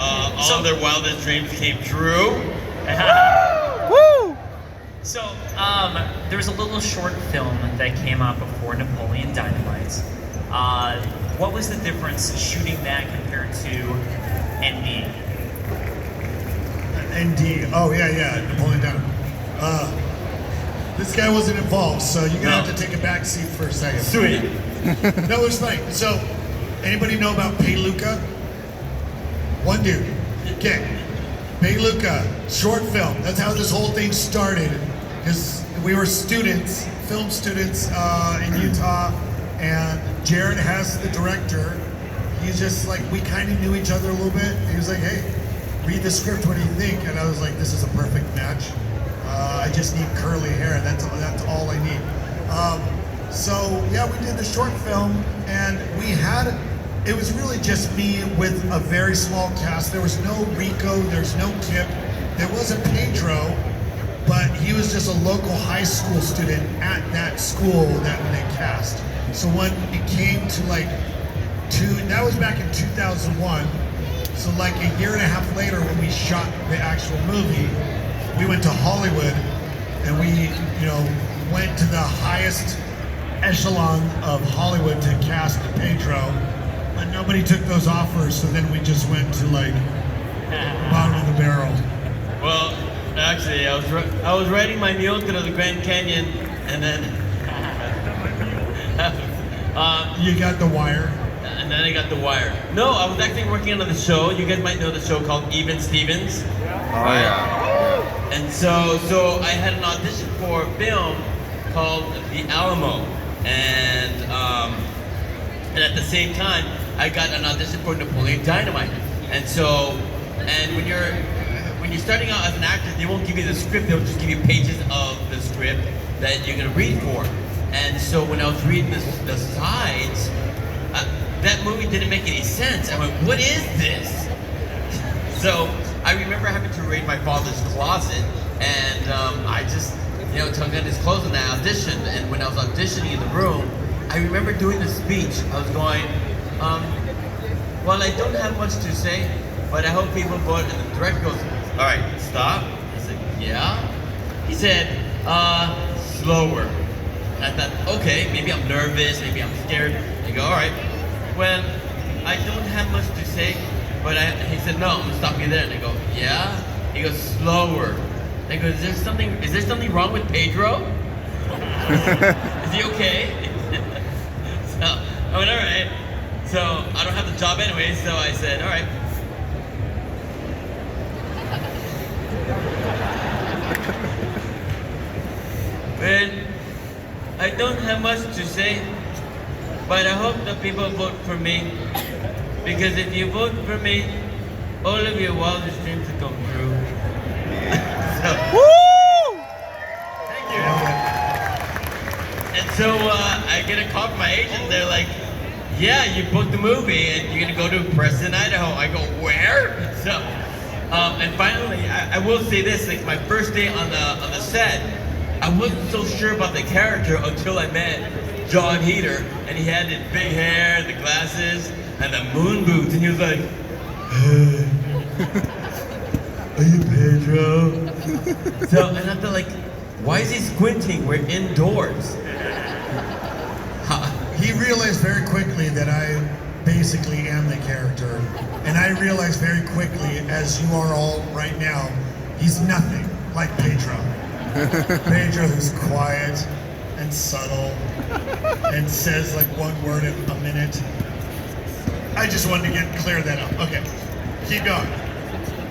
All their wildest dreams came true. Woo! So, there was a little short film that came out before Napoleon Dynamite. What was the difference shooting that compared to ND? ND. Oh yeah, Napoleon Dynamite. This guy wasn't involved, so you're gonna have to take a back seat for a second. Sweet. No, it's fine. So, anybody know about Peluca? One dude. Okay. Peluca, short film. That's how this whole thing started. Because we were students, film students in Utah, and Jared has the director. He's just like, we kind of knew each other a little bit. He was like, hey, read the script, what do you think? And I was like, this is a perfect match. I just need curly hair, that's all I need. So yeah, we did the short film, and it was really just me with a very small cast. There was no Rico, there's no Kip, there wasn't Pedro, but he was just a local high school student at that school that they cast. So when it came to that was back in 2001, so like a year and a half later when we shot the actual movie, we went to Hollywood and we, went to the highest echelon of Hollywood to cast Pedro, but nobody took those offers, so then we just went to bottom of the barrel. Well, actually, I was riding my mule to the Grand Canyon, and then You got The Wire. and then I got The Wire. No, I was actually working on the show. You guys might know the show called Even Stevens. Oh yeah. And so I had an audition for a film called The Alamo, and at the same time I got an audition for Napoleon Dynamite. And when you're starting out as an actor, they won't give you the script; they'll just give you pages of the script that you're gonna read for. And so when I was reading the sides, that movie didn't make any sense. I went, "What is this?" So I remember having to raid my father's closet, and I just, took out his clothes and I auditioned. And when I was auditioning in the room, I remember doing the speech. I was going, well, I don't have much to say, but I hope people vote. And the director goes, all right, stop. I said, yeah. He said, slower. And I thought, okay, maybe I'm nervous, maybe I'm scared. I go, all right, well, I don't have much to say, but he said, no, I'm gonna stop you there. And I go, yeah? He goes, slower. I go, is there something wrong with Pedro? Is he okay? So I went, all right. So I don't have the job anyway, so I said, all right. Well, I don't have much to say, but I hope the people vote for me. Because if you vote for me, all of your wildest dreams will come true. Woo! Thank you. And so I get a call from my agent. They're like, yeah, you booked the movie and you're gonna go to Preston, Idaho. I go, where? So, and finally, I will say this, like my first day on the set, I wasn't so sure about the character until I met John Heater, and he had the big hair, the glasses, and the moon boots, and he was like, hey, are you Pedro? So, and I thought like, why is he squinting? We're indoors. He realized very quickly that I basically am the character. And I realized very quickly, as you are all right now, he's nothing like Pedro. Pedro is quiet and subtle and says like one word a minute. I just wanted to clear that up. Okay, keep going.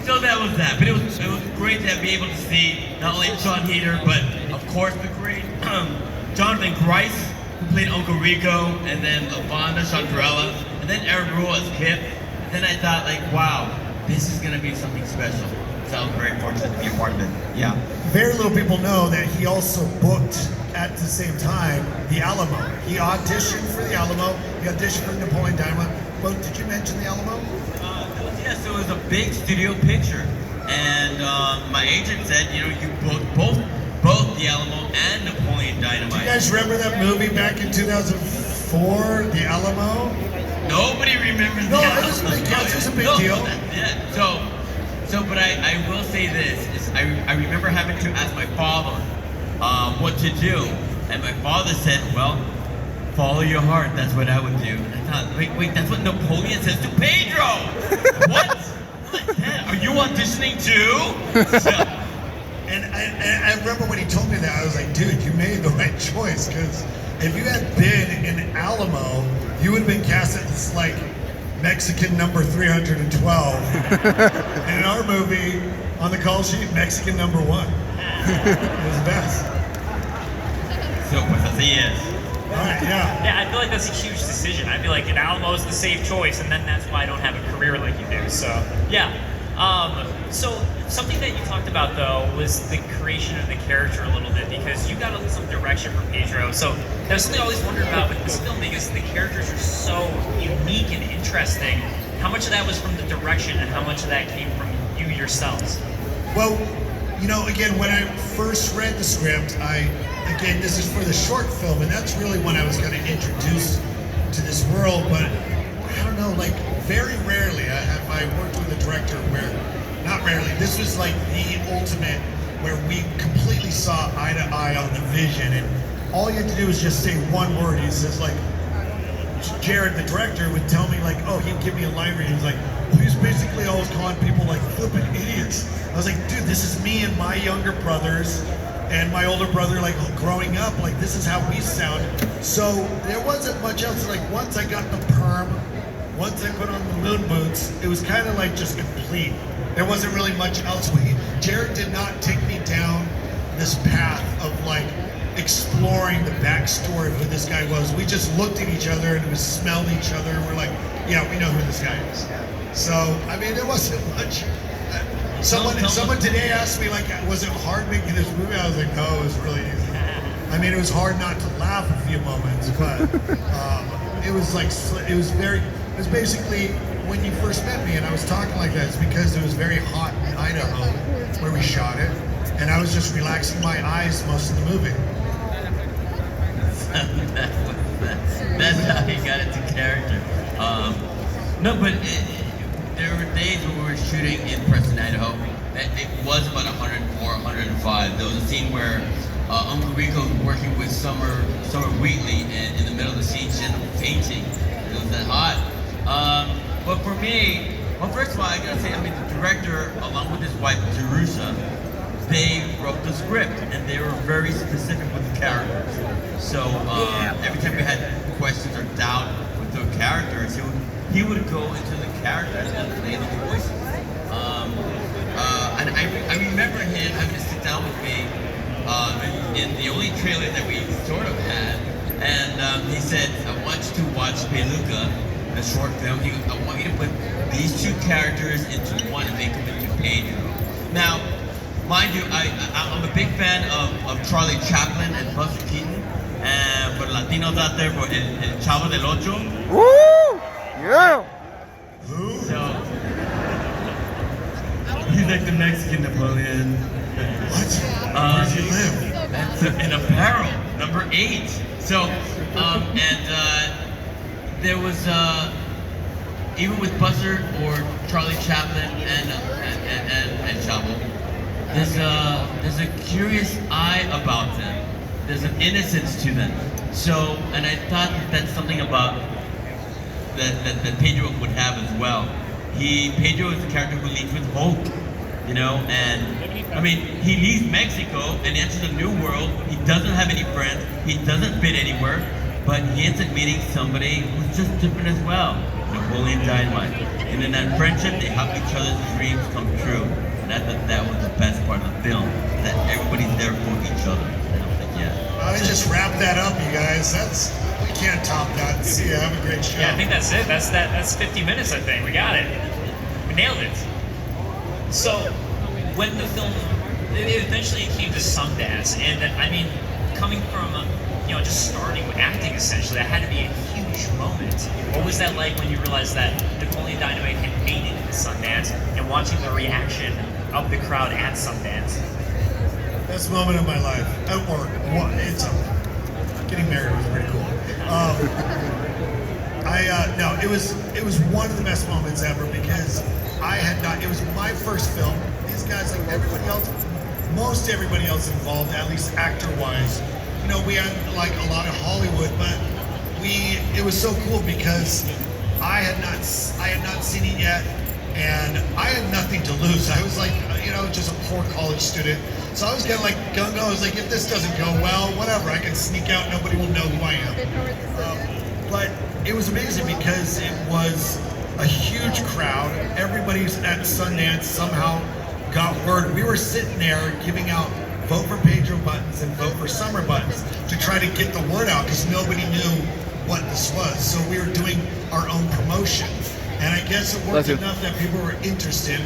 So that was that. But it was great to be able to see not only John Heater, but of course the great Jonathan Grice, who played Uncle Rico, and then LaVonda Chandrella, and then Aaron Rule as Kip. And then I thought like, wow, this is gonna be something special. So I was very fortunate to be a part of it. Yeah. Very little people know that he also booked at the same time the Alamo. He auditioned for the Alamo. He auditioned for Napoleon Dynamite. But did you mention the Alamo? Yes, it was a big studio picture, and my agent said, you booked both the Alamo and Napoleon Dynamite. Do you guys remember that movie back in 2004, The Alamo? Nobody remembers No, the it Alamo. was a big deal. It was a big deal. Yeah. So say this: is I remember having to ask my father what to do, and my father said, "Well, follow your heart. That's what I would do." And I thought, wait, that's what Napoleon says to Pedro. What? Dad, are you auditioning too? So, And I remember when he told me that, I was like, dude, you made the right choice, because if you had been in Alamo, you would have been cast as like Mexican number 312. And in our movie, on the call sheet, Mexican number 1. It was the best. so pues así es. All right, yeah. Yeah, I feel like that's a huge decision. I feel like an Alamo's the safe choice, and then that's why I don't have a career like you do. So, yeah. So something that you talked about though was the creation of the character a little bit, because you got some direction from Pedro. So there's something I always wondered about with this film, because the characters are so unique and interesting. How much of that was from the direction, and how much of that came from you yourselves? Well, you know, again, when I first read the script, again, this is for the short film, and that's really when I was kind of introduced to this world. But I don't know, like very rarely have I worked with a director where, not rarely, this was like the ultimate, where we completely saw eye to eye on the vision, and all you had to do was just say one word. He says like, Jared, the director, would tell me like, oh, he'd give me a line reading. He's like, he's basically always calling people like flipping idiots. I was like, dude, this is me and my younger brothers and my older brother, like growing up, like this is how we sound. So there wasn't much else. Like once I got the perm, once I put on the moon boots, it was kind of like just complete. There wasn't really much else. Jared did not take me down this path of like exploring the backstory of who this guy was. We just looked at each other and we smelled each other and we're like, yeah, we know who this guy is. So, I mean, there wasn't much. Someone today asked me, like, was it hard making this movie? I was like, no, it was really easy. I mean, it was hard not to laugh a few moments, but it was like, it was basically when you first met me and I was talking like that, it's because it was very hot in Idaho where we shot it, and I was just relaxing my eyes most of the movie. That's how he got into character. No, but there were days when we were shooting in Preston, Idaho. It was about 104, 105. There was a scene where Uncle Rico was working with Summer Wheatley, and in the middle of the scene, she ended up fainting. It was that hot. But for me, well, first of all, I gotta say, I mean, the director, along with his wife, Jerusha, they wrote the script, and they were very specific with the characters. So every time we had questions or doubt with the characters, he would go into the characters and play the voices. And I remember him having to sit down with me in the only trailer that we sort of had, and he said, "I want you to watch Peluca, the short film. I want you to put these two characters into one and make them into Pedro." Now, mind you, I'm a big fan of Charlie Chaplin and Buster Keaton, and for Latinos out there, for El Chavo del Ocho. Woo! Yeah! So, he's like the Mexican Napoleon. What? Where does he live? That's in Apparel, number 8. So, there was, even with Buster or Charlie Chaplin and Chavo, there's a curious eye about them. There's an innocence to them. So, and I thought that's something about that Pedro would have as well. Pedro is the character who leads with hope, you know, and I mean, he leaves Mexico and enters a new world. He doesn't have any friends. He doesn't fit anywhere, but he ends up meeting somebody who's just different as well, Napoleon Dynamite. And in that friendship, they help each other's dreams come true. And I thought that was the best part of the film, that everybody's there for each other. And I was like, yeah. I just wrapped that up, you guys. We can't top that. See ya. Have a great show. Yeah, I think that's it. That's 50 minutes, I think. We got it. We nailed it. So, when the film, it eventually came to Sundance, and I mean, coming from, just starting with acting essentially, that had to be a huge moment. What was that like when you realized that Napoleon Dynamite had made it into Sundance, and watching the reaction of the crowd at Sundance? Best moment of my life. At work. Getting married was pretty cool. No, it was one of the best moments ever, because I had not, it was my first film. These guys, like everybody else, most everybody else involved, at least actor-wise, you know, we had like a lot of Hollywood, but it was so cool because I had not seen it yet, and I had nothing to lose. I was like, you know, just a poor college student. So I was getting like gung-ho. I was like, if this doesn't go well, whatever, I can sneak out, nobody will know who I am. But it was amazing because it was a huge crowd. Everybody's at Sundance somehow got word. We were sitting there giving out vote for Pedro buttons and vote for Summer buttons to try to get the word out because nobody knew what this was. So we were doing our own promotion. And I guess it worked enough that people were interested.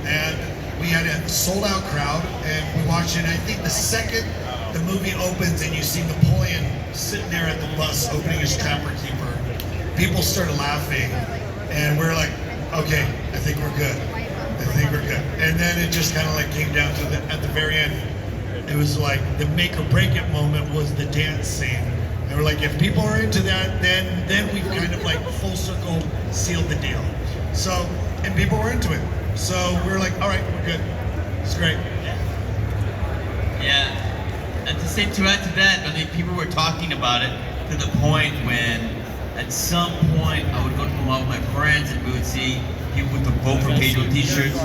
And we had a sold out crowd and we watched it. And I think the second the movie opens and you see Napoleon sitting there at the bus opening his trapper keeper, people started laughing. And we're like, okay, I think we're good. I think we're good. And then it just kind of like came down to at the very end, it was like the make or break it moment was the dance scene. And we're like, if people are into that, then we've kind of like full circle sealed the deal. So, and people were into it. So we're like, all right, we're good. It's great. Yeah. And to add to that, I think people were talking about it to the point when at some point I would go to the mall with my friends and we would see people with the Vote for Pedro t-shirts.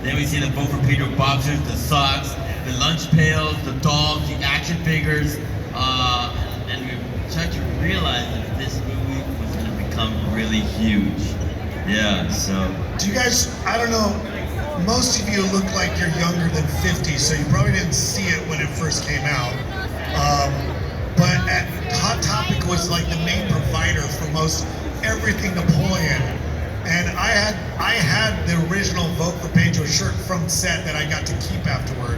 Then we see the Vote for Pedro boxers, the socks, the lunch pails, the dolls, the action figures. And we started to realize that this movie was going to become really huge. Yeah, so. Do you guys, I don't know, most of you look like you're younger than 50, so you probably didn't see it when it first came out. But Hot Topic was like the main provider for most everything Napoleon. And I had the original Vote for Pedro shirt from set that I got to keep afterward.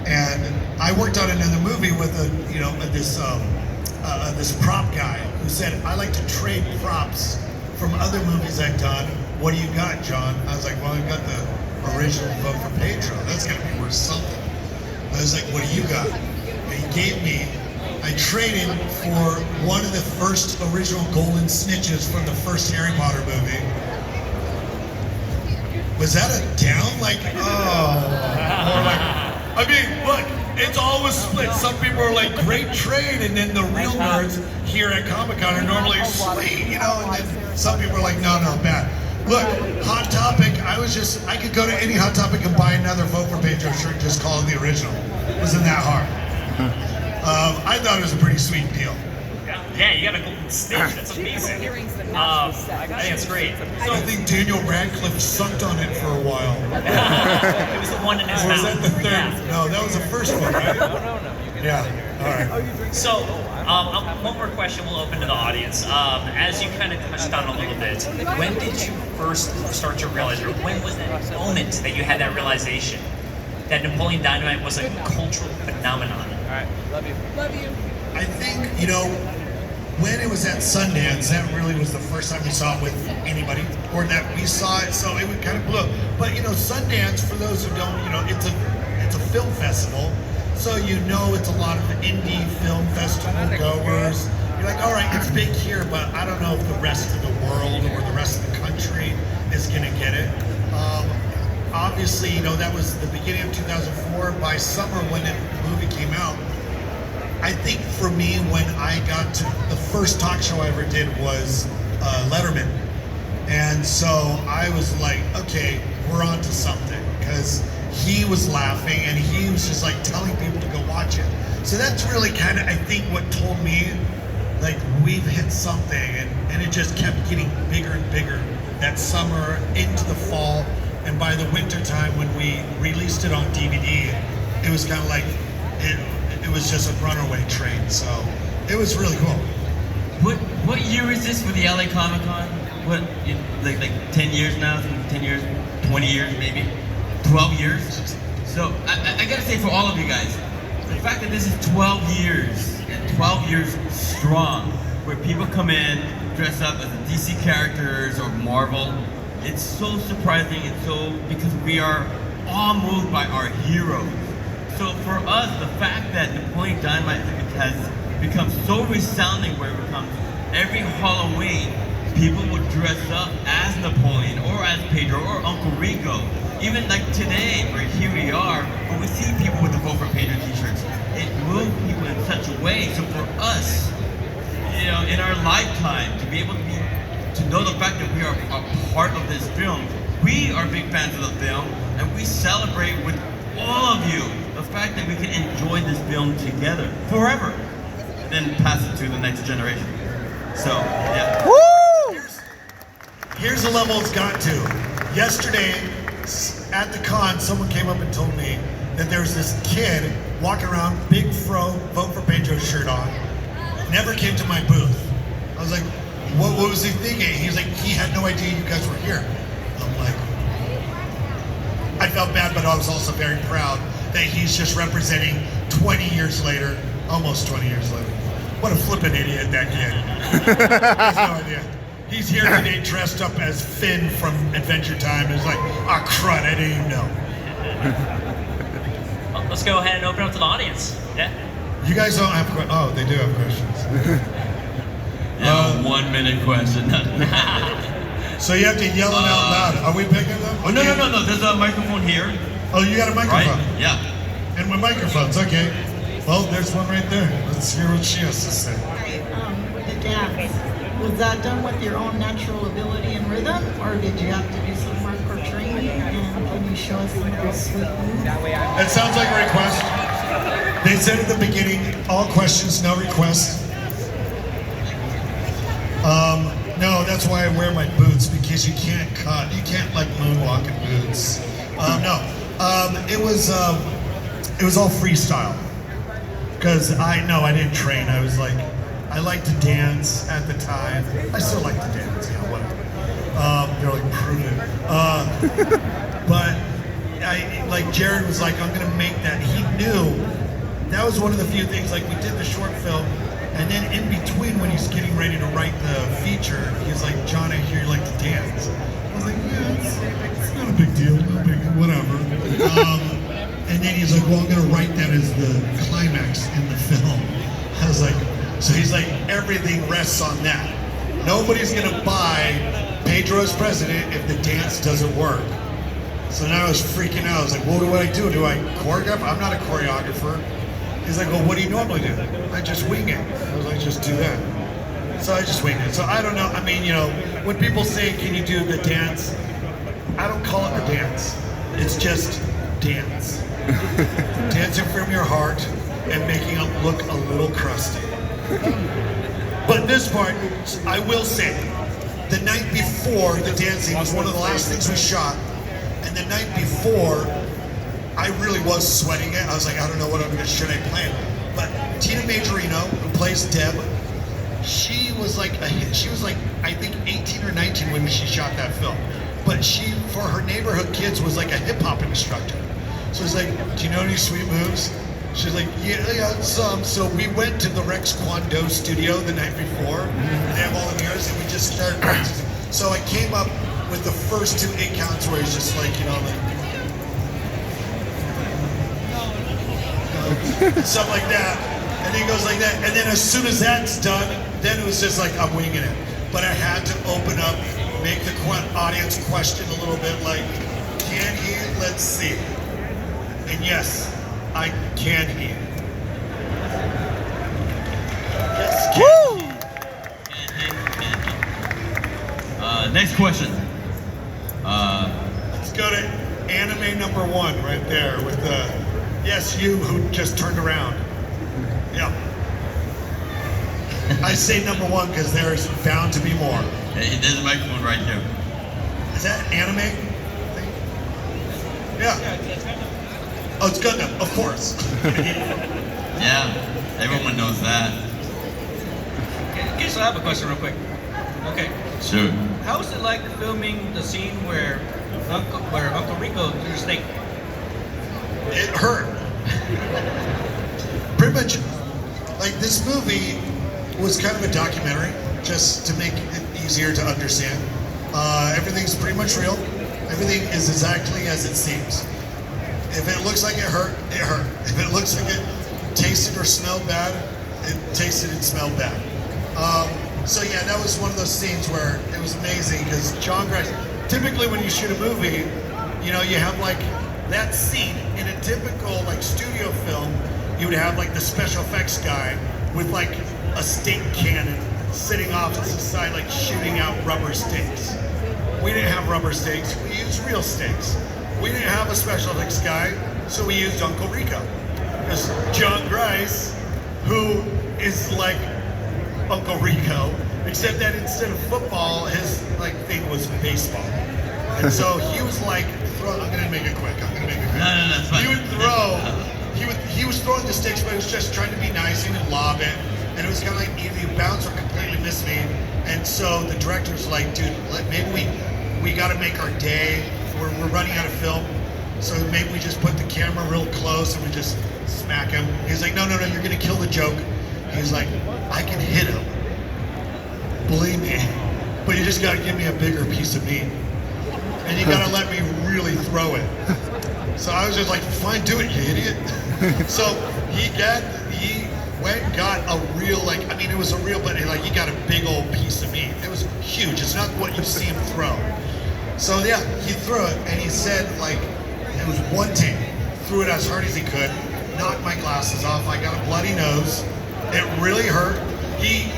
And I worked on another movie with this prop guy who said, I like to trade props from other movies I've done. What do you got, John? I was like, well, I've got the original Vote for Pedro. That's gonna be worth something. I was like, what do you got? And he gave me, I traded for one of the first original golden snitches from the first Harry Potter movie. Was that a down? Like, oh. Or like, I mean, look, it's always split. Some people are like, great trade, and then the real nerds here at Comic-Con are normally sweet, you know, and then some people are like, no, bad. Look, Hot Topic, I could go to any Hot Topic and buy another Vote for Pedro shirt and just call it the original. It wasn't that hard. I thought it was a pretty sweet deal. Yeah, you got a golden stitch. That's amazing. I think it's great. I think Daniel Radcliffe sucked on it for a while. It was the one in his Or was mouth. that the third? Yeah. No, that was the first one, right? Yeah, all right. So, one more question we'll open to the audience. As you kind of touched on a little bit, when did you first start to realize, or when was that moment that you had that realization that Napoleon Dynamite was a cultural phenomenon? All right, love you. Love you. I think, you know, when it was at Sundance, that really was the first time we saw it with anybody, or that we saw it, so it would kind of blow. But you know, Sundance, for those who don't, you know, it's a film festival, so you know it's a lot of indie film festival goers. You're like, all right, it's big here, but I don't know if the rest of the world or the rest of the country is gonna get it. Obviously, you know, that was the beginning of 2004. By summer, when the movie came out, I think for me, when I got to the first talk show I ever did was Letterman. And so I was like, okay, we're on to something, because he was laughing and he was just like telling people to go watch it. So that's really kind of, I think, what told me, like, we've hit something, and it just kept getting bigger and bigger that summer into the fall. And by the winter time, when we released it on DVD, it was kind of like, it was just a runaway train, so it was really cool. What year is this for the LA Comic Con? What, like 10 years now? 10 years, 20 years maybe? 12 years? So I gotta say, for all of you guys, the fact that this is 12 years, and 12 years strong, where people come in, dress up as DC characters or Marvel, it's so surprising, and so, because we are all moved by our heroes. So for us, the fact that Napoleon Dynamite has become so resounding, where it becomes every Halloween, people would dress up as Napoleon or as Pedro or Uncle Rico. Even like today, where here we are, when we see people with the Vote for Pedro t-shirts, it moved people in such a way. So for us, you know, in our lifetime, to be able to know the fact that we are a part of this film, we are big fans of the film, and we celebrate with all of you the fact that we can enjoy this film together forever, and then pass it to the next generation. So, yeah. Woo! Here's the level it's got to. Yesterday, at the con, someone came up and told me that there was this kid walking around, big fro, Vote for Pedro shirt on, never came to my booth. I was like, what was he thinking? He's like, he had no idea you guys were here. I'm like, I felt bad, but I was also very proud that he's just representing 20 years later, almost 20 years later. What a flippin' idiot that kid. He has no idea. He's here today dressed up as Finn from Adventure Time. He's like, ah, crud, I didn't even know. Well, let's go ahead and open up to the audience. Yeah. You guys don't have questions. Oh, they do have questions. Yeah, 1 minute question. So you have to yell it out loud. Are we picking them? Oh, no. There's a microphone here, Oh, you got a microphone. right? Yeah. And with microphones, okay. Well, there's one right there. Let's hear what she has to say. The dance, was that done with your own natural ability and rhythm, or did you have to do some work or training? And can you show us some of those sweet moves? That sounds like a request. They said at the beginning, all questions, no requests. No, that's why I wear my boots, because you can't like moonwalk in boots. It was all freestyle. Because I didn't train. I was like, I liked to dance at the time. I still like to dance, you know, whatever. They're like, prove it. But like Jared was like, I'm gonna make that. He knew that was one of the few things, like we did the short film, and then in between when he's getting ready to write the feature, he's like, John, I hear you like to dance. I was like, yeah, it's not a big deal, whatever. And then he's like, well, I'm gonna write that as the climax in the film. I was like, so he's like, everything rests on that. Nobody's gonna buy Pedro as president if the dance doesn't work. So now I was freaking out. I was like, what do I do? Do I choreograph? I'm not a choreographer. He's like, well, what do you normally do? I just wing it. I was like, just do that. So I just winged it. So I don't know. I mean, you know, when people say, can you do the dance? I don't call it the dance. It's just dance. Dancing from your heart and making it look a little crusty. But this part, I will say, the night before the dancing was one of the last things we shot. And the night before, I really was sweating it. I was like, I don't know what should I plan. But Tina Majorino, who plays Deb, she was like, I think 18 or 19 when she shot that film. But she, for her neighborhood kids, was like a hip hop instructor. So it's like, do you know any sweet moves? She's like, yeah, some. So we went to the Rex Kwon Do studio the night before. They have all the mirrors, and we just started practicing. So I came up with the first 2 8 counts where he's just like, you know, like, stuff like that. And he goes like that. And then as soon as that's done, then it was just like, I'm winging it. But I had to open up, make the audience question a little bit, like, can he? Let's see. And yes, I can hear. Yes, Woo! Next question. Let's go to anime number 1 right there with the, yes, you who just turned around. Yeah. I say number 1 because there's bound to be more. Hey, there's a microphone right here. Is that anime? Yeah. Oh, it's Gundam, of course. Yeah, everyone knows that. Okay, so I have a question real quick. Okay, Sure. how was it like filming the scene where Uncle Rico threw the snake? It hurt. Pretty much, like this movie was kind of a documentary, just to make it easier to understand. Everything's pretty much real. Everything is exactly as it seems. If it looks like it hurt, it hurt. If it looks like it tasted or smelled bad, it tasted and smelled bad. So yeah, that was one of those scenes where it was amazing because John Grice. Typically, when you shoot a movie, you know, you have like that scene in a typical like studio film. You would have like the special effects guy with like a stink cannon sitting off to the side, like shooting out rubber stakes. We didn't have rubber stakes. We used real stakes. We didn't have a special effects guy, so we used Uncle Rico. Because John Grice, who is like Uncle Rico, except that instead of football, his like thing was baseball. And so he was like, I'm gonna make it quick. No, it's fine. He would throw. He was throwing the sticks, but he was just trying to be nice. He would lob it, and it was kind of like either you bounce or completely miss me. And so the director was like, dude, maybe we got to make our day. We're running out of film, so maybe we just put the camera real close and we just smack him. He's like, no, you're gonna kill the joke. He's like, I can hit him, believe me, but you just gotta give me a bigger piece of meat, and you gotta let me really throw it. So I was just like, fine, do it, you idiot. So he went and got a real, like, I mean, it was a real, but like he got a big old piece of meat. It was huge. It's not what you see him throw. So yeah, he threw it, and he said like, it was one take, threw it as hard as he could, knocked my glasses off. I got a bloody nose. It really hurt. He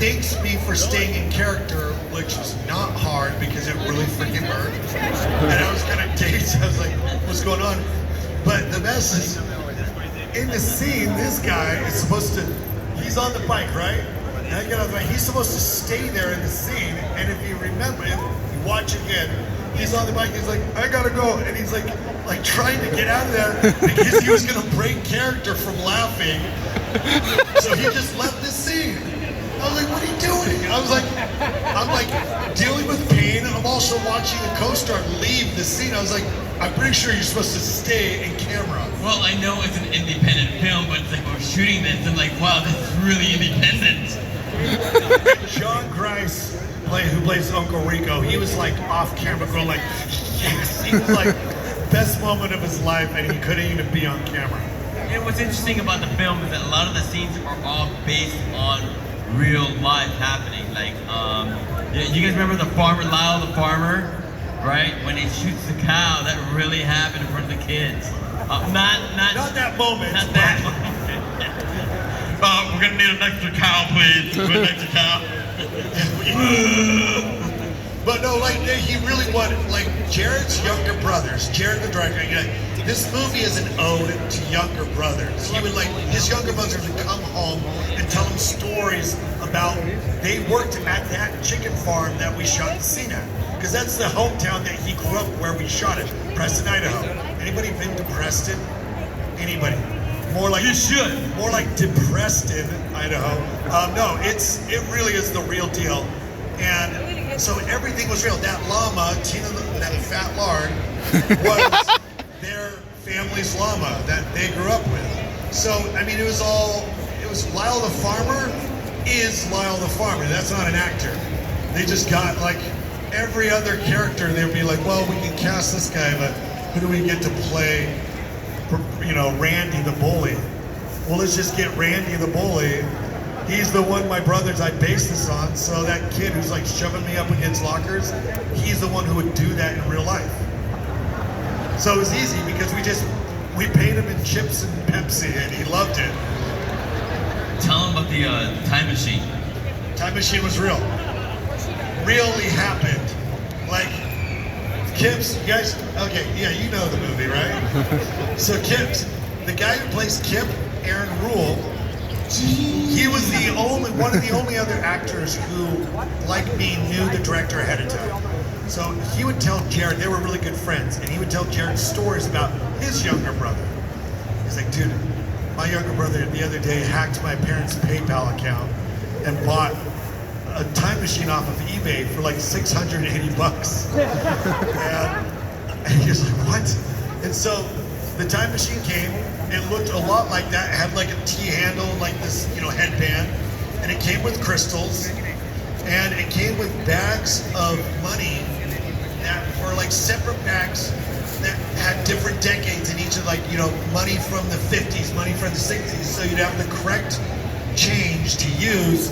thanks me for staying in character, which is not hard because it really freaking hurt. And I was kind of dazed. I was like, what's going on? But the best is, in the scene, this guy is supposed to, he's on the bike, right? And I get on the bike. He's supposed to stay there in the scene. And if you remember, if you watch again, he's on the bike. He's like, I gotta go. And he's like trying to get out of there because he was gonna break character from laughing. So he just left the scene. I was like, what are you doing? I'm like dealing with pain. I'm also watching a co-star leave the scene. I was like, I'm pretty sure you're supposed to stay in camera. Well, I know it's an independent film, but it's like we're shooting this, and like, wow, this is really independent. John Grice, who plays Uncle Rico, he was like off camera going like, yes. He was like, best moment of his life, and he couldn't even be on camera. And what's interesting about the film is that a lot of the scenes are all based on real life happening. Like, you guys remember the farmer, Lyle the farmer, right? When he shoots the cow, that really happened in front of the kids. Not that moment. Not that moment. We're gonna need an extra cow, please. An extra cow. But no, like he really wanted, like Jared's younger brothers, Jared the director, this movie is an ode to younger brothers. He would like, his younger brothers would come home and tell him stories about, they worked at that chicken farm that we shot the scene at. Because that's the hometown that he grew up where we shot it, Preston, Idaho. Anybody been to Preston? Anybody? More like, you should. More like Depreston, Idaho. No, it really is the real deal. And so everything was real. That llama, Tina, that fat lard, was their family's llama that they grew up with. So, I mean, it was Lyle the farmer is Lyle the farmer. That's not an actor. They just got like every other character. They'd be like, well, we can cast this guy, but who do we get to play, Randy the bully? Well, let's just get Randy the bully. He's the one, my brothers, I based this on. So that kid who's like shoving me up against lockers, he's the one who would do that in real life. So it was easy because we paid him in chips and Pepsi, and he loved it. Tell him about the time machine. Time machine was real. Really happened. Like, Kip's, you guys, okay, yeah, you know the movie, right? So Kip's, the guy who plays Kip, Aaron Rule, he was one of the only other actors who, like me, knew the director ahead of time. So he would tell Jared, they were really good friends, and he would tell Jared stories about his younger brother. He's like, dude, my younger brother the other day hacked my parents' PayPal account and bought a time machine off of eBay for like $680. And he was like, what? And so the time machine came. It looked a lot like that. It had like a T-handle, like this, headband. And it came with crystals. And it came with bags of money that were like separate bags that had different decades in each of money from the 50s, money from the 60s. So you'd have the correct change to use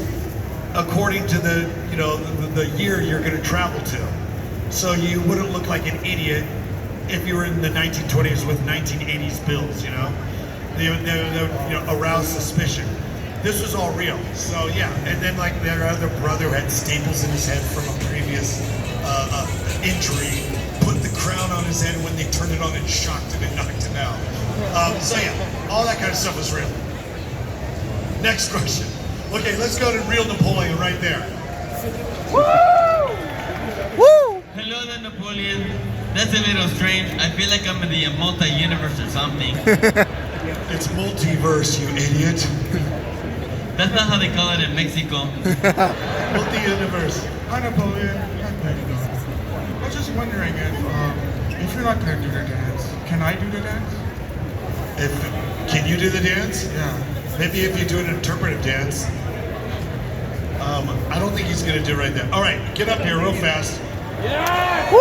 according to the year you're going to travel to. So you wouldn't look like an idiot if you were in the 1920s with 1980s bills, you know? They would arouse suspicion. This was all real. So yeah, and then like their other brother had staples in his head from a previous injury, put the crown on his head, and when they turned it on, it shocked him and knocked him out. So yeah, all that kind of stuff was real. Next question. Okay, let's go to real Napoleon right there. Woo! Woo! Hello there, Napoleon. That's a little strange. I feel like I'm in the multi-universe or something. It's multiverse, you idiot. That's not how they call it in Mexico. Multi-universe. Hi, Napoleon. I was just wondering if you're not going to do the dance, can I do the dance? Can you do the dance? Yeah. Maybe if you do an interpretive dance. I don't think he's gonna do it right there. All right, get up here real fast. Woo!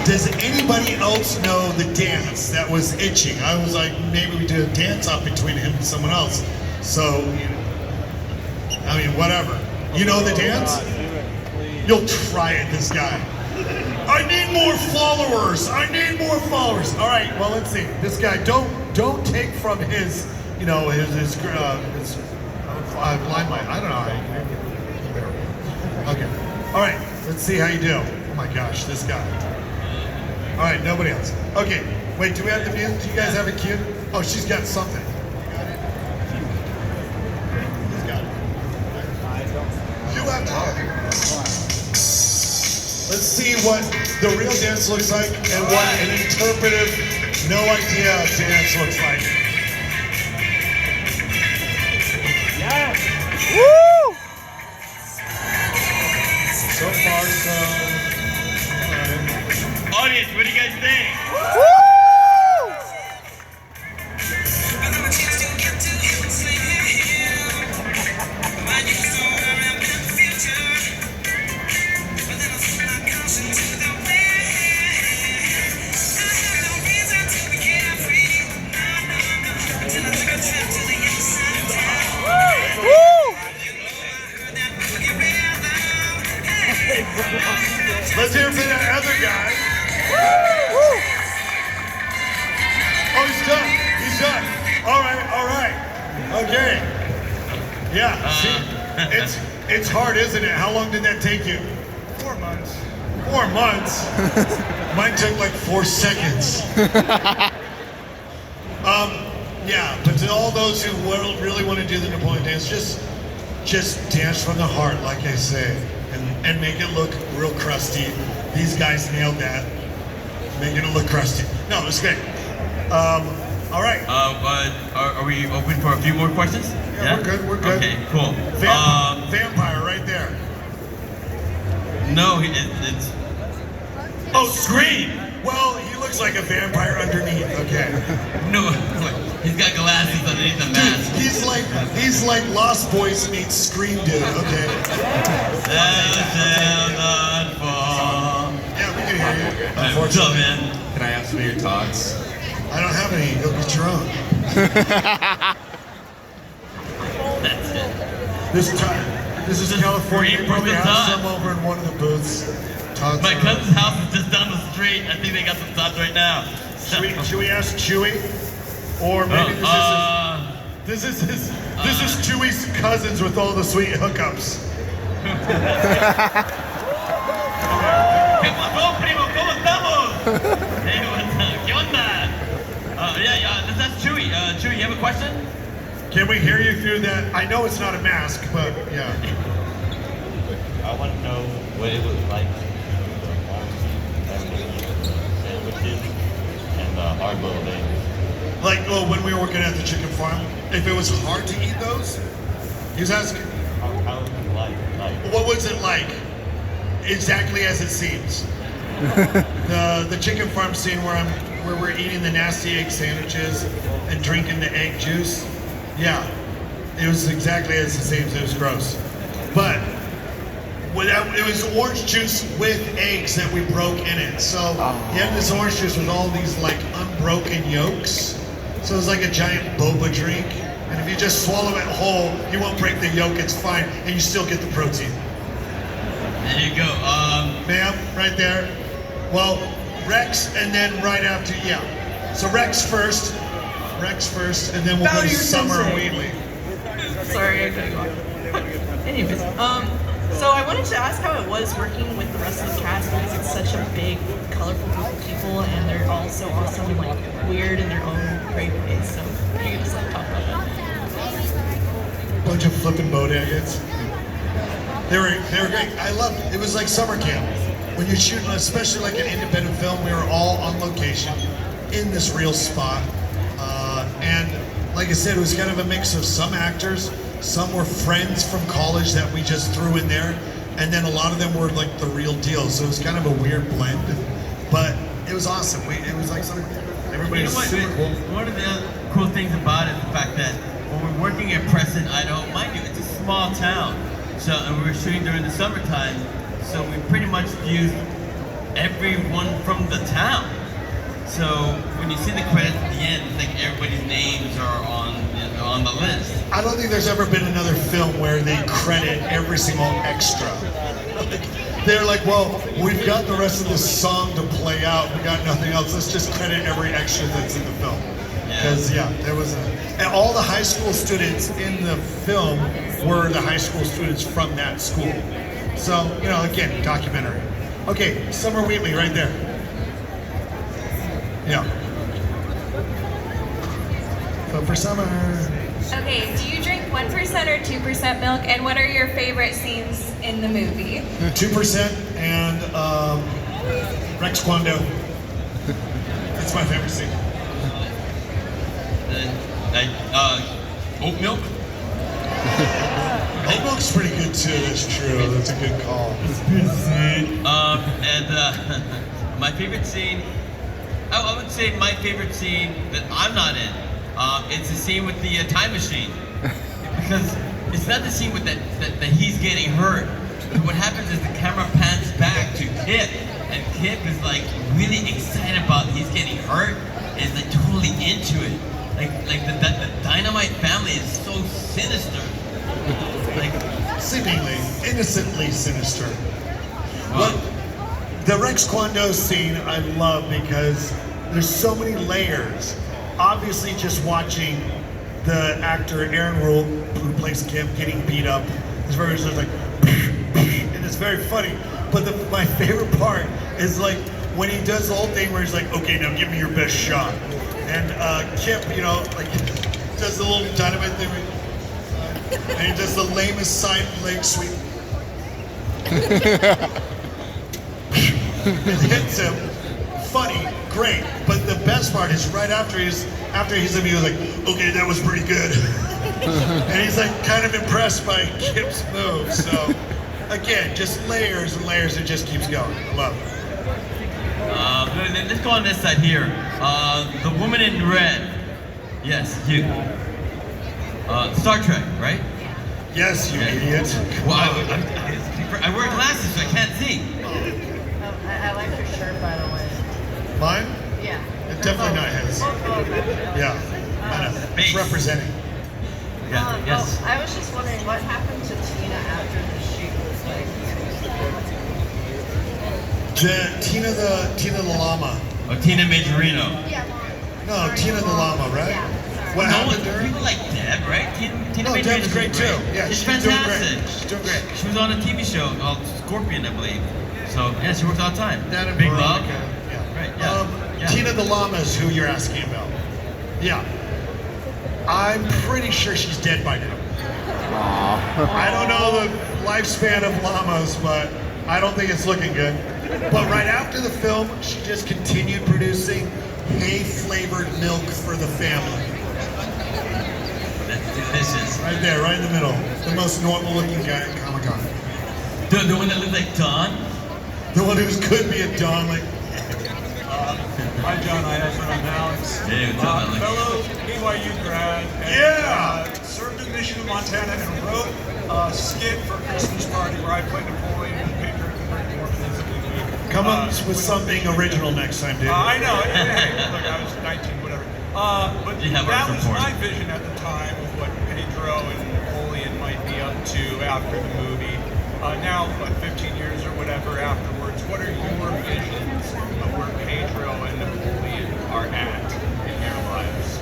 Does anybody else know the dance that was itching? I was like, maybe we do a dance off between him and someone else. So, I mean, whatever. You know the dance? You'll try it, this guy. I need more followers. I need more followers. All right, well, let's see. This guy, don't take from his, his blind mic. I don't know. Okay. All right, let's see how you do. Oh my gosh, this guy. All right, nobody else. Okay, wait, do we have the music? Do you guys have it queued? Oh, she's got something. Got it? He's got it. You have to. Let's see what the real dance looks like and what an interpretive, no idea dance looks like. Woo! So far, so. All right. Audience, what do you guys think? Woo! Let's hear it for that other guy. Oh, he's done. He's done. All right. Okay. Yeah. See, it's hard, isn't it? How long did that take you? 4 months. 4 months. Mine took like 4 seconds. Yeah. But to all those who really want to do the Napoleon dance, just dance from the heart, like I say. And make it look real crusty. These guys nailed that. Making it look crusty. No, it's great. All right. Are we open for a few more questions? Yeah, we're good. Okay, cool. Vampire right there. No, it's. Oh, Scream! Well, he looks like a vampire underneath. Okay. No, he's got glasses underneath the mask. Dude, he's like Lost Boys meets Scream dude. Okay. Thou shalt not fall. Yeah, we can hear you. What's up, Unfortunately, man? Can I ask for your thoughts? I don't have any. Go get your own. That's it. This is California. Free You probably person have Todd. some over in one of the booths. Todd's My over. cousin's house is just down the street. I think they got some thoughts right now. Should we ask Chewy? Or maybe this is Chewy's cousins with all the sweet hookups. ¿Qué pasó, primo? ¿Cómo estamos? Hey, what's up? ¿Qué onda? That's Chewy. Chewy, you have a question? Can we hear you through that? I know it's not a mask, but yeah. I want to know what it was like the sandwiches and the hard boiled eggs. Like, well, when we were working at the chicken farm, if it was hard to eat those, he was asking, How was it like? what was it like? Exactly as it seems. The chicken farm scene where we're eating the nasty egg sandwiches and drinking the egg juice. Yeah, it was exactly as it seems. It was gross, but it was orange juice with eggs that we broke in it. So you had this orange juice with all these like unbroken yolks. So it was like a giant boba drink. And if you just swallow it whole, you won't break the yolk, it's fine, and you still get the protein. There you go. Ma'am, right there. Well, Rex, and then right after, yeah. So Rex first, and then we'll go to Summer Wheatley. Sorry, I couldn't go on. Anyways, so I wanted to ask how it was working with the rest of the cast because it's such a big, colorful group of people, and they're all so awesome and like weird in their own great ways. So you can just like talk about that. Bunch of flipping bodegas. They were great. I loved it. It was like summer camp. When you're shooting, especially like an independent film, we were all on location in this real spot. And like I said, it was kind of a mix of some actors, some were friends from college that we just threw in there, and then a lot of them were like the real deal. So it was kind of a weird blend, but it was awesome. It was like something, everybody was super cool. One of the other cool things about it is the fact that when we're working in Preston, Idaho, mind you, it's a small town. So, and we were shooting during the summertime, so we pretty much used everyone from the town. So when you see the credits at the end, it's like everybody's names are on the list. I don't think there's ever been another film where they credit every single extra. They're like, well, we've got the rest of this song to play out. We got nothing else. Let's just credit every extra that's in the film. Because there was and all the high school students in the film were the high school students from that school. So, you know, again, documentary. Okay, Summer Wheatley right there. Yeah. Vote for Summer. Okay, do you drink 1% or 2% milk, and what are your favorite scenes in the movie? 2% and Rex Kwando. That's my favorite scene. Oat milk? Oat milk's pretty good too, that's true. That's a good call. My favorite scene, I would say my favorite scene that I'm not in, it's the scene with the time machine. Because it's not the scene with that he's getting hurt. But what happens is the camera pans back to Kip, and Kip is like really excited about he's getting hurt, and is like totally into it. Like the Dynamite family is so sinister. Like seemingly, innocently sinister. Well, the Rex Kwando scene I love because there's so many layers. Obviously, just watching the actor Aaron Rule, who plays Kip, getting beat up, is very just like, and it's very funny. But my favorite part is like when he does the whole thing where he's like, okay, now give me your best shot. And Kip, you know, like does the little dynamite thing, and he does the lamest side leg sweep. It hits him. Funny, great. But the best part is right after he was like, okay, that was pretty good. And he's like kind of impressed by Kip's move. So again, just layers and layers. It just keeps going. I love it. Let's go on this side here. The woman in red. Yes, you. Star Trek, right? Yes, you idiot. Well, I wear glasses, so I can't see. I like your shirt, by the way. Mine? Yeah. It's definitely not his. Yeah, I know. It's representing. Yeah, yes. I was just wondering what happened to Tina after the shoot. Tina the llama. Or Tina Majorino. No, Tina the llama, right? What happened to her? People like Deb, right? Tina No, Majorino's Deb's great too. Yeah, she's she's doing fantastic. great. She's doing great. She was on a TV show called Scorpion, I believe. So yeah, she works all the time. That and Big Veronica. Love. Yeah. Right. Yeah. Yeah. Tina the llama is who you're asking about. Yeah. I'm pretty sure she's dead by now. I don't know the lifespan of llamas, but I don't think it's looking good. But right after the film, she just continued producing hay-flavored milk for the family. That's delicious. Right there, right in the middle. The most normal-looking guy at Comic-Con. The one that looks like Don? The one who could be a Don, like... Hi, John. Hi, Ezra. I'm Alex. Hey, what's up, Alex? Fellow BYU grad. And, served in Mission, Montana, and wrote a skit for Christmas party where I played Napoleon and Patriot and Great War. Come up with something original next time, dude. I know. Hey, look, I was 19, whatever. But You have our that was support. my vision at the time of what Pedro and Napoleon might be up to after the movie. Now, 15 years or whatever afterwards, what are your visions of where Pedro and Napoleon are at in their lives?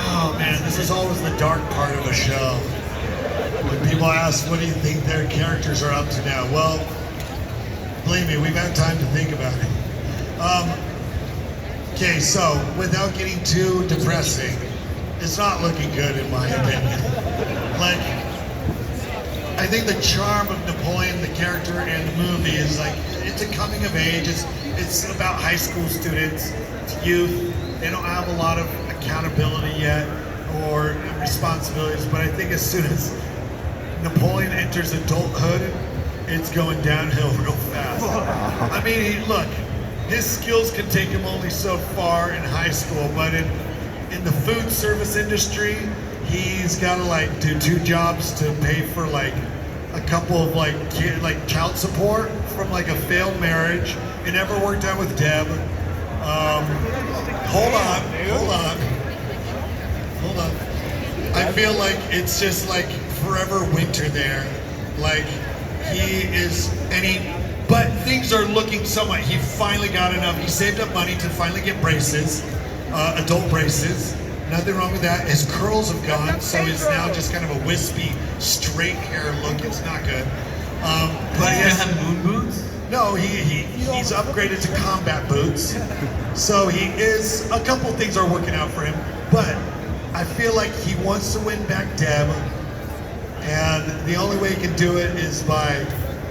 Oh man, this is always the dark part of a show. When people ask, what do you think their characters are up to now? Well, believe me, we've had time to think about it. Okay, so without getting too depressing, it's not looking good in my opinion. Like, I think the charm of Napoleon, the character, and the movie is like, it's a coming of age. It's about high school students, it's youth. They don't have a lot of accountability yet or responsibilities, but I think as soon as Napoleon enters adulthood, it's going downhill real fast. I mean, look, his skills can take him only so far in high school, but in the food service industry, he's got to like do 2 jobs to pay for like a couple of like child support from like a failed marriage. It never worked out with Deb. Hold on. I feel like it's just like forever winter there. Like but things are looking somewhat. He finally got enough. He saved up money to finally get braces, adult braces. Nothing wrong with that. His curls have gone, so he's now just kind of a wispy, straight hair look. It's not good. But he have moon boots? No, he's upgraded to combat boots. So a couple things are working out for him. But I feel like he wants to win back Deb. And the only way he can do it is by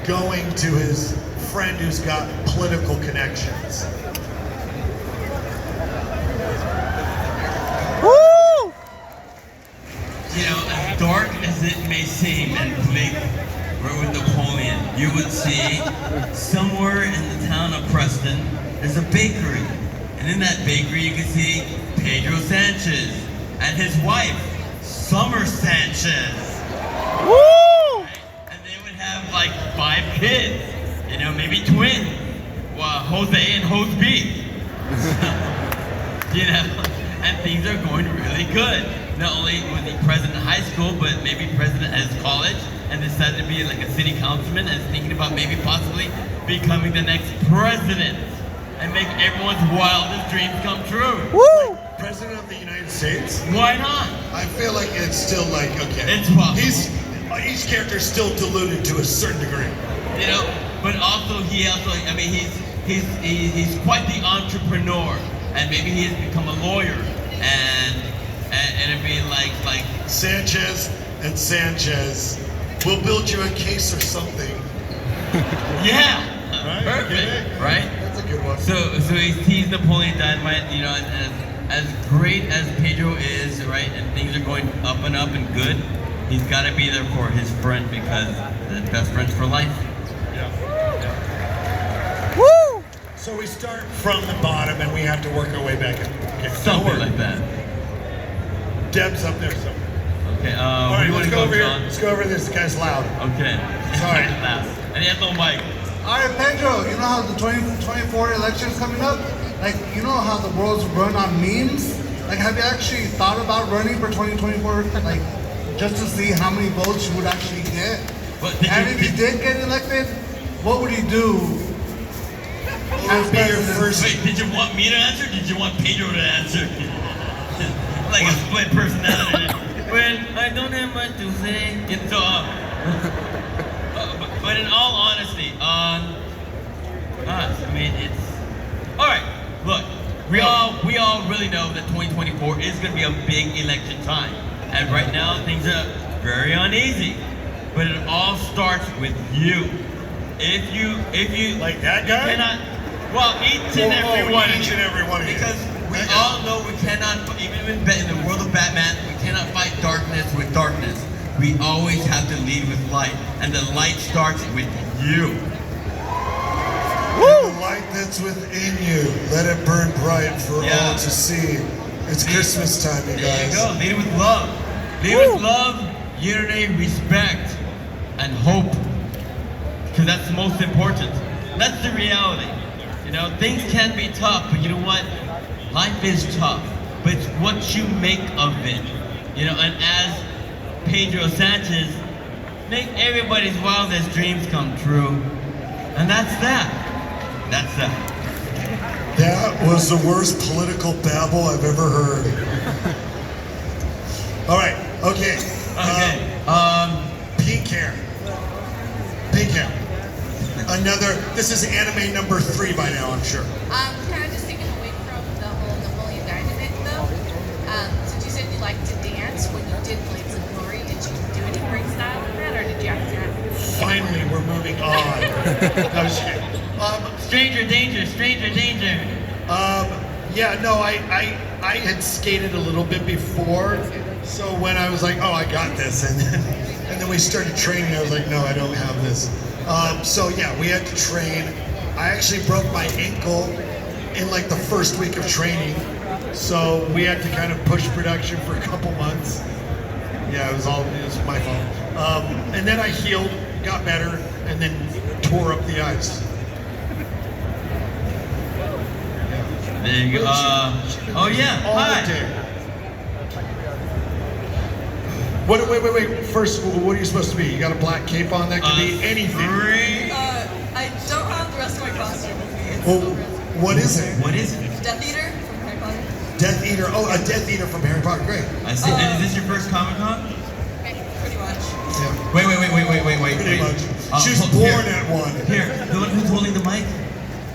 going to his friend who's got political connections. Woo! You know, as dark as it may seem and bleak, we're with Napoleon, you would see somewhere in the town of Preston, there's a bakery. And in that bakery, you can see Pedro Sanchez and his wife, Summer Sanchez. Woo! Right? And they would have like 5 kids, you know, maybe twins. Well, Jose and Jose B. You know, and things are going really good. Not only was he president of high school, but maybe president at his college, and decided to be like a city councilman and is thinking about maybe possibly becoming the next president and make everyone's wildest dreams come true. Woo! President of the United States? Why not? I feel like it's still like, okay. It's possible. Each character is still diluted to a certain degree. You know, but also I mean, he's quite the entrepreneur, and maybe he has become a lawyer, and it'd be like Sanchez and Sanchez will build you a case or something. Yeah, Right? perfect, right? That's a good one. So he's Napoleon Dynamite, you know, and as great as Pedro is, right, and things are going up and good, he's got to be there for his friend because the best friends for life. Woo! So we start from the bottom and we have to work our way back up. Okay, Something like that. Deb's up there somewhere. Okay, All right, where do you want let's to go go, over here. John? Let's go over this. The guy's loud. Okay. Sorry. And he has no mic. All right, Pedro, you know how the 2024 election's coming up? Like, you know how the world's run on memes? Like, have you actually thought about running for 2024? Like, just to see how many votes you would actually get? And if you did get elected, what would you do? What would be your first... Wait, did you want me to answer? Or did you want Pedro to answer? Like a split personality. Well, I don't have much to say. So, but in all honesty, I mean, it's all right. Look, we all really know that 2024 is going to be a big election time, and right now things are very uneasy. But it all starts with you. If you like that guy? Well, each and every one of you. Each and every one of you. Because we all know we cannot, even in the world of Batman, we cannot fight darkness with darkness. We always have to lead with light, and the light starts with you. The light that's within you, let it burn bright for all to see. It's Christmas time, you guys. There you go. Lead with love. Lead with love, unity, respect, and hope. Because that's the most important. That's the reality. You know, things can be tough, but you know what? Life is tough. but it's what you make of it. You know, and as Pedro Sanchez, make everybody's wildest dreams come true. And that's that. That's that. That was the worst political babble I've ever heard. All right, okay. Pink hair. Pink hair. This is anime number 3 by now, I'm sure. Kind of just taking away from the whole Napoleon Dynamite though. Since you said you liked to dance when you did Blades of Glory, did you do any freestyle in that, or did you have to? Finally, we're moving on. No, just kidding. Stranger danger, stranger danger. Yeah, no, I had skated a little bit before, so when I was like, oh, I got this, and then we started training, I was like, no, I don't have this. So yeah, we had to train. I actually broke my ankle in like the first week of training, so we had to kind of push production for a couple months. Yeah, it was my fault. And then I healed, got better, and then tore up the ice. There you go. Oh yeah, All hi. day. Wait. First, what are you supposed to be? You got a black cape on? That could be anything. I don't have the rest of my costume with me. It's Well, over. what is it? What is it? Death Eater from Harry Potter. Death Eater. Oh, a Death Eater from Harry Potter. Great. I see. And is this your first Comic-Con? Pretty much. Yeah. Wait. Pretty much. She was born at one. Here, the one who's holding the mic,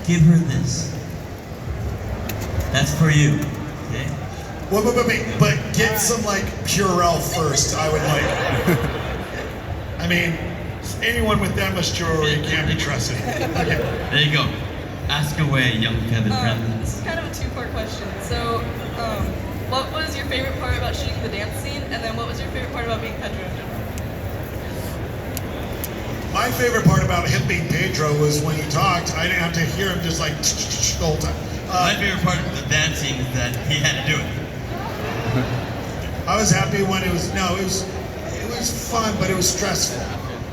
give her this. That's for you. Okay? Wait. But get some like Purell first. I would like. I mean, anyone with that much jewelry can't be trusted. Okay. There you go. Ask away, young feathered friend. This is kind of a two-part question. So, what was your favorite part about shooting the dance scene, and then what was your favorite part about being Pedro in general? My favorite part about him being Pedro was when he talked, I didn't have to hear him just like the whole time. My favorite part of the dancing is that he had to do it. I was happy when it was fun, but it was stressful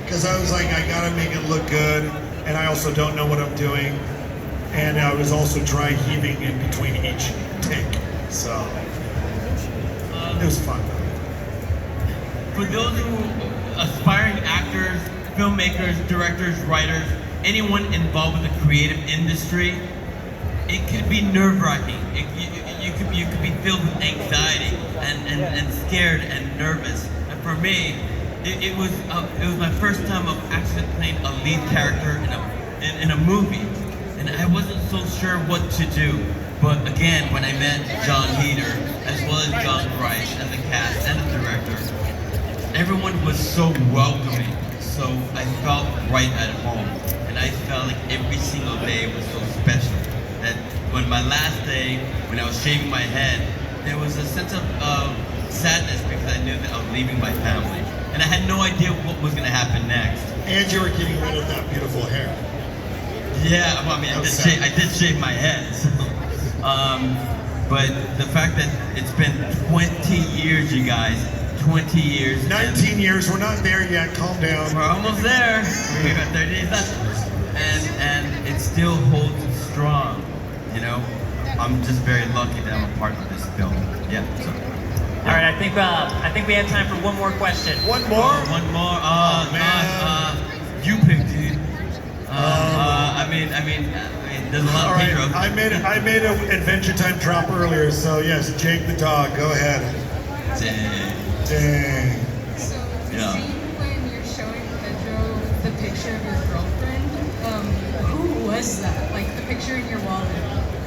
because I was like, I gotta make it look good, and I also don't know what I'm doing, and I was also dry heaving in between each take, so it was fun. For those who aspiring actors, filmmakers, directors, writers, anyone involved with the creative industry, it could be nerve-wracking. You could be filled with anxiety and scared and nervous. And for me, it was my first time of actually playing a lead character in a movie, and I wasn't so sure what to do. But again, when I met John Heder, as well as John Bryce and the cast and the director, everyone was so welcoming. So I felt right at home, and I felt like every single day was so special. That when my last day, when I was shaving my head, there was a sense of sadness because I knew that I was leaving my family, and I had no idea what was going to happen next. And you were getting rid of that beautiful hair. Yeah, well, I mean, I did shave my head. So, but the fact that it's been 20 years, you guys. 20 years. 19 years, we're not there yet, calm down. We're almost there. We got 30 days left. And it still holds strong, you know? I'm just very lucky that I'm a part of this film. Yeah, so. All right, I think we have time for one more question. One more? One more. Man. You pick, dude. I mean, there's a lot All of right, Pedro. I made an Adventure Time drop earlier, so yes, Jake the dog, go ahead. Dang. So the Yeah. scene when you're showing Pedro the picture of your girlfriend, who was that? Like the picture in your wallet?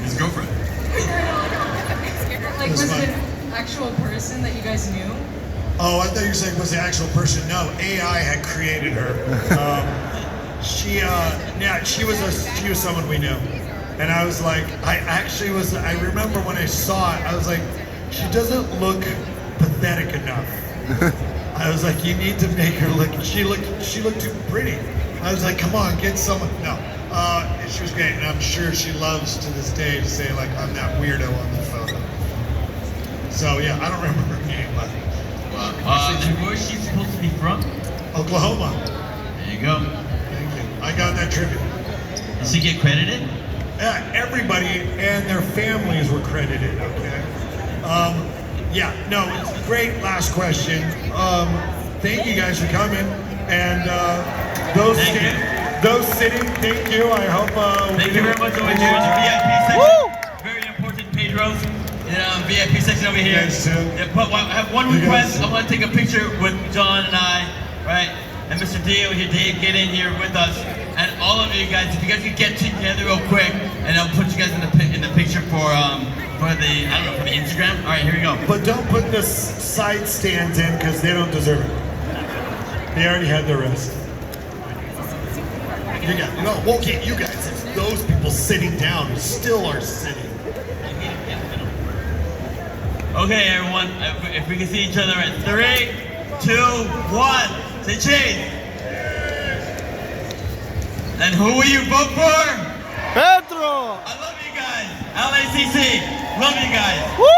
His girlfriend. Like was it an actual person that you guys knew? Oh, I thought you were saying was the actual person. No, AI had created her. She was someone we knew. And I was like, I remember when I saw it, I was like, she doesn't look pathetic enough. I was like, you need to make her look, she looked too pretty. I was like, come on, get someone, no. She was great, and I'm sure she loves to this day to say like, I'm that weirdo on the photo. So yeah, I don't remember her name, but. And where is she supposed to be from? Oklahoma. There you go. Thank you. I got that tribute. Did she get credited? Yeah, everybody and their families were credited, okay? Yeah, no, great last question. Thank you guys for coming, and those Thank you. those sitting, thank you. I hope. Thank you very much over here in the VIP section. Woo! Very important Pedros. VIP section over here. Yes, sir. Yeah, but I have one You request. guys- I want to take a picture with John and I, right? And Mr. Dio here, Dave, get in here with us. And all of you guys, if you guys could get together real quick, and I'll put you guys in the picture for the, I don't know, for the Instagram. All right, here we go. But don't put the side stands in because they don't deserve it. They already had their rest. You got no. Well, okay, you guys. It's those people sitting down who still are sitting. Okay, everyone, if we can see each other at 3, 2, 1, say cheese. And who will you vote for? Pedro! I love you guys. LACC, love you guys. Woo!